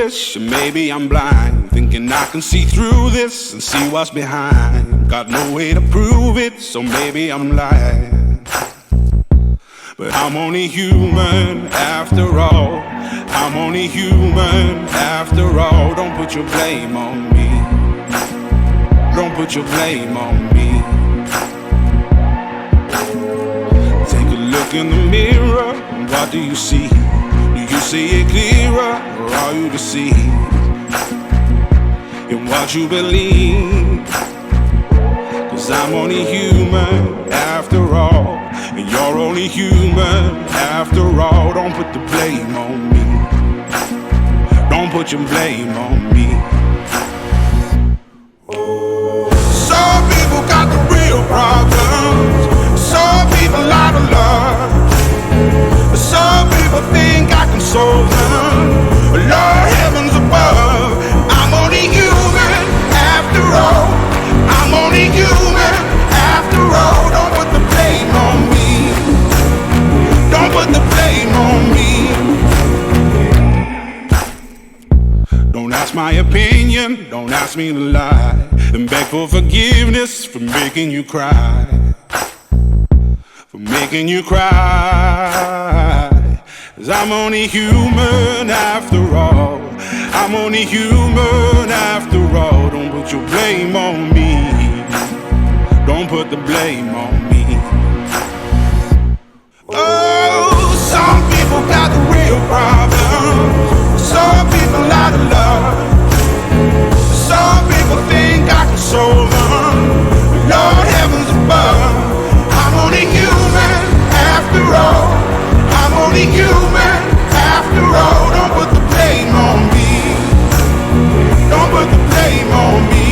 foolish, or maybe I'm blind, thinking I can see through this and see what's behind. Got no way to prove it, so maybe I'm lying. But I'm only human after all. I'm only human after all. Don't put your blame on me. Don't put your blame on me. Take a look in the mirror, and what do you see? Do you see it clearer, or are you deceived in what you believe? 'Cause I'm only human after all, and you're only human after all. Don't put the blame on me. Don't put your blame on me. Some people got the real problems. Some people out of love. Some people think I can solve them. Lord heavens above, I'm only human after all. I'm only human after all. Don't put the blame on me. Don't put the blame on me. Don't ask my opinion, don't ask me to lie, and beg for forgiveness for making you cry. For making you cry. 'Cause I'm only human after all. I'm only human after all. Don't put your blame on me. Don't put the blame on me. Oh, some people got the real problems. Some people out of love. Some people think I can solve them. Lord heavens above, I'm only human after all. I'm only human after all. Don't put the blame on me. Don't put the blame on me.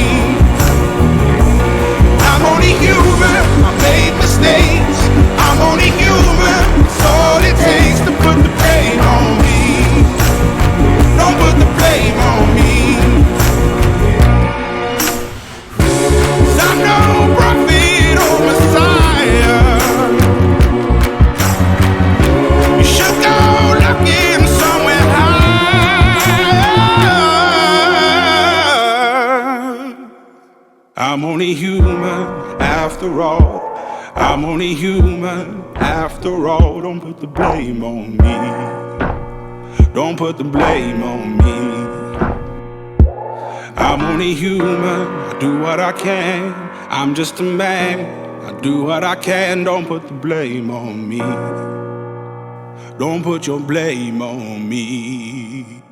I'm only human, I made mistakes. I'm only human, it's all it takes to put the blame on me. Don't put the blame on me. 'Cause I'm no prophet or Messiah. You should go looking somewhere higher. I'm only human after all. I'm only human after all. Don't put the blame on me. Don't put the blame on me. I'm only human, I do what I can. I'm just a man, I do what I can. Don't put the blame on me. Don't put your blame on me.